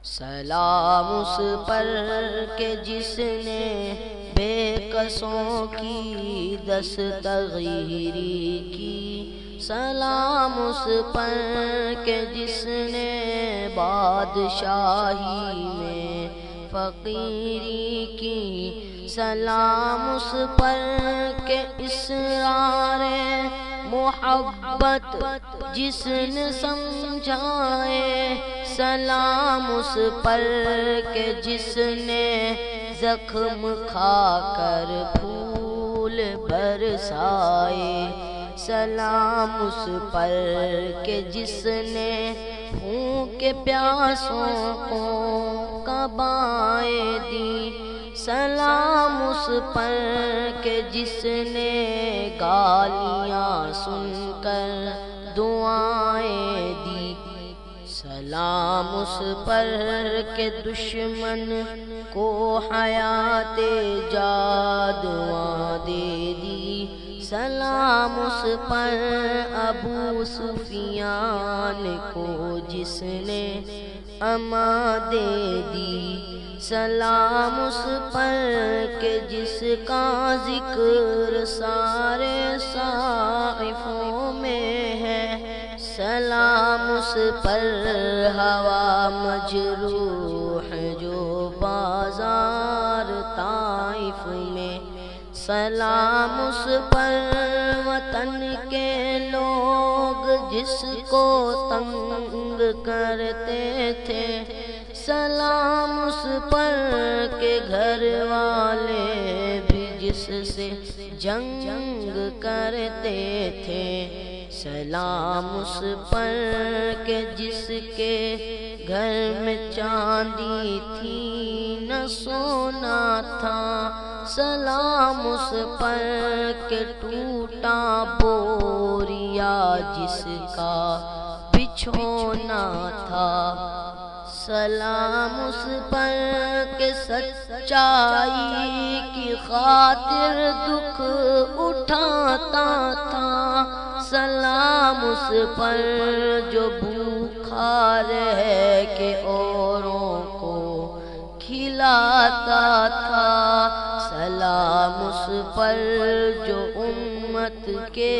سلام اس پر کہ جس نے بے کسوں کی دستگیری کی، سلام اس پر کہ جس نے بادشاہی میں فقیری کی، سلام اس پر کہ اسرار محبت جس نے سمجھائے، سلام اس پر کہ جس نے زخم کھا کر پھول برسائے، سلام اس پر کہ جس نے بھوک پیاسوں کو قبائیں دی، سلام اس پر کہ جس نے گالیاں سن کر دعائیں دی، سلام اس پر کہ دشمن کو حیات جادواں دے دی، سلام اس پر ابو سفیان کو جس نے امان دے دی، سلام اس پر کہ جس کا ذکر سارے صحائفوں میں ہے، سلام اس پر ہوا مجروح جو بازار طائف میں، سلام اس پر وطن کے لوگ جس کو تنگ کرتے تھے، سلام اس پر کہ گھر والے بھی جس سے جنگ کرتے تھے، سلام اس پر کہ جس کے گھر میں چاندی تھی نہ سونا تھا، سلام اس پر کہ ٹوٹا بوریا جس کا بچھونا تھا، سلام اس پر کہ سچائی کی خاطر دکھ اٹھاتا تھا، سلام اس پر جو بھوکا رہ کے اوروں کو کھلاتا تھا، سلام اس پر جو امت کے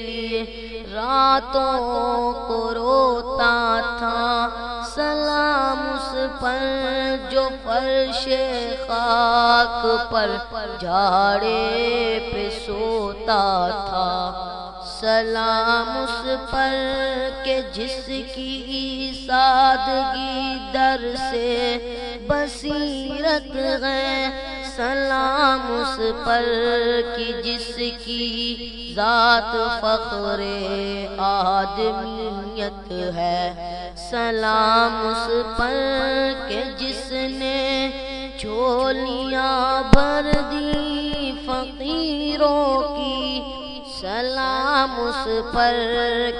لیے راتوں کو روتا تھا، سلام اس پر جو فرش خاک پر جھاڑے پہ سوتا تھا، سلام اس پر کہ جس کی سادگی در سے بصیرت ہے، سلام اس پر کہ جس کی ذات فخر آدمیت ہے، سلام اس پر کہ جس نے جھولیاں بھر دی فقیروں کی، سلام اس پر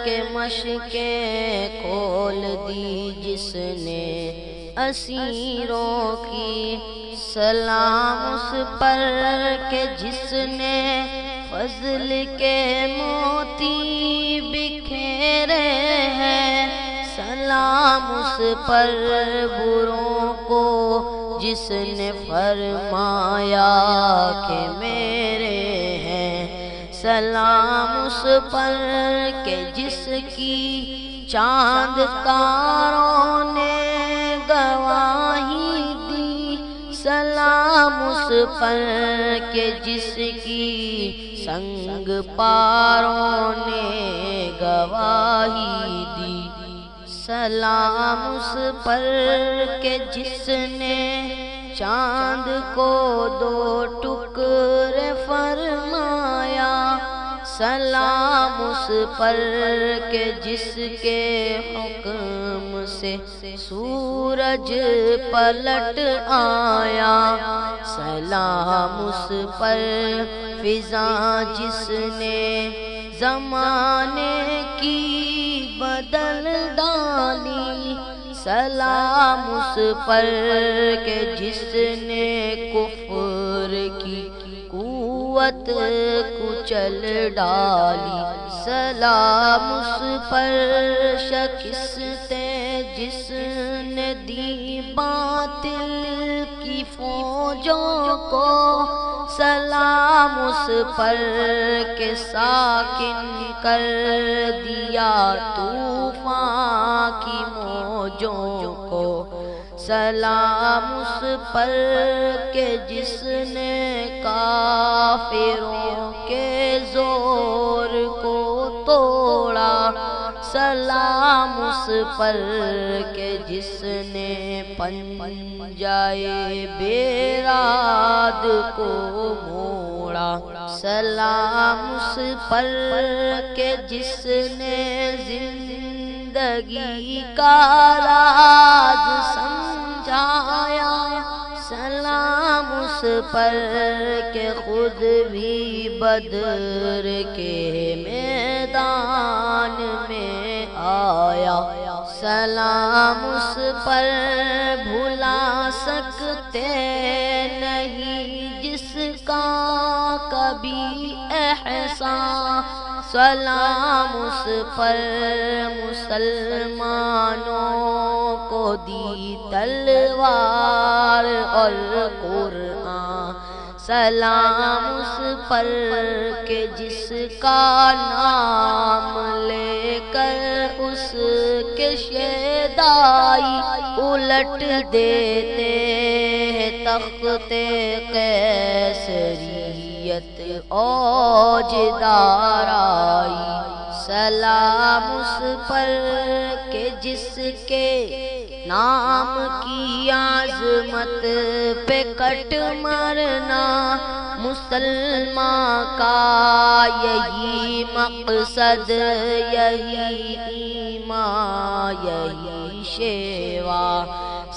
کہ مشکیں کھول دی جس نے اسیروں کی، سلام اس پر کہ جس نے فضل کے موتی بکھیرے ہیں، سلام اس پر بروں کو جس نے فرمایا کہ میرے ہیں، سلام اس پر کہ جس کی چاند تاروں نے گواہی دی، سلام اس پر کہ جس کی سنگ پاروں نے گواہی دی، سلام اس پر کہ جس نے چاند کو دو ٹکڑے فرمایا، سلام اس پر کہ جس کے حکم سے سورج پلٹ آیا، سلام اس پر فضا جس نے زمانے کی بدل ڈالی، سلام اس پر کہ جس نے کفر کی قوت کچل ڈالی، سلام اس پر شکستیں جس نے دی باطل کی فوجوں کو سلام اس پر کہ ساکن کر دیا طوفان کی موجوں کو سلام اس پر کہ جس نے کافروں کے زور کو توڑا سلام اس پر کہ جس نے پنجائے بیراد کو موڑا سلام اس پر کہ جس نے زندگی کا راز سمجھایا سلام اس پر کہ خود بھی بدر کے میدان میں آیا سلام اس پر بھلا سکتے نہیں جس کا کبھی احسان سلام اس پر مسلمانوں کو دی تلوار اور قرآن سلام اس پر کہ جس کا نام لے کر اس کے شیدائی الٹ دیتے ہیں تخت قیصریت اوج دارائی سلام اس پر کہ جس کے نام کی عظمت پہ کٹ مرنا مسلمان کا یہی مقصد یہی ایمان یہی شیوا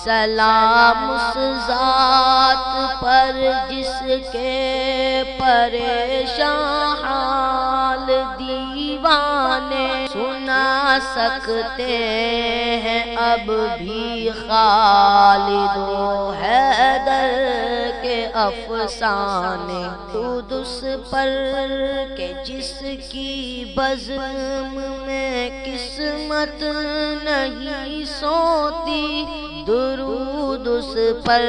سلام اس ذات پر جس کے پریشان حال دیوانے سنا سکتے ہیں اب بھی خالد و حیدر کے افسانے قدس پر کہ جس کی بزم میں قسمت نہیں سوتی درود اس پر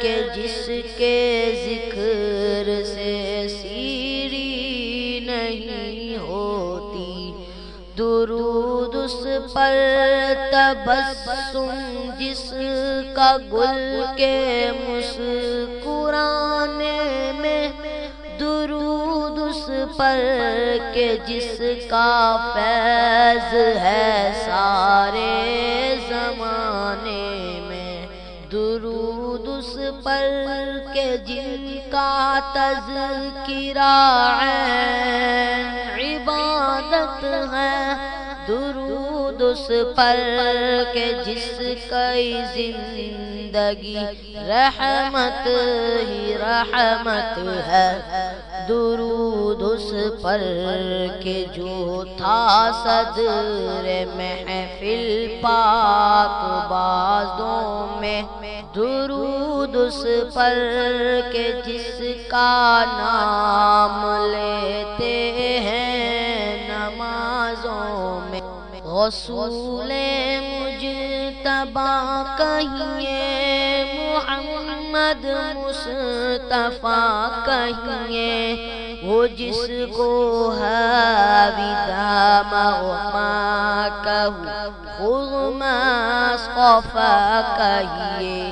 کہ جس کے ذکر سے سیری نہیں ہوتی درود اس پر تبسم جس کا گل کے مسکرانے میں درود اس پر کہ جس کا فیض ہے سارے زمانے میں درود اس پر کہ جن کا تذکرہ عبادت ہے درود اس پر کہ جس کی زندگی رحمت ہی رحمت ہے درود اس پر کہ جو تھا صدر محفل پاک بازوں میں درود اس پر کہ جس کا نام لیتے ہیں نمازوں میں غسول مجتبیٰ کہیے محمد مصطفیٰ کہیے وہ جس کو حاویدہ مغما کہو خود مصطفیٰ کہیے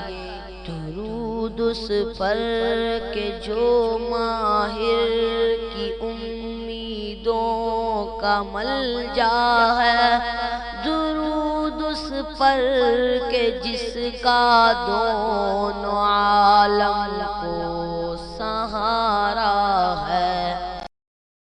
درود اس پر کہ جو ماہر کی امیدوں کا ملجا ہے درود اس پر کہ جس کا دونوں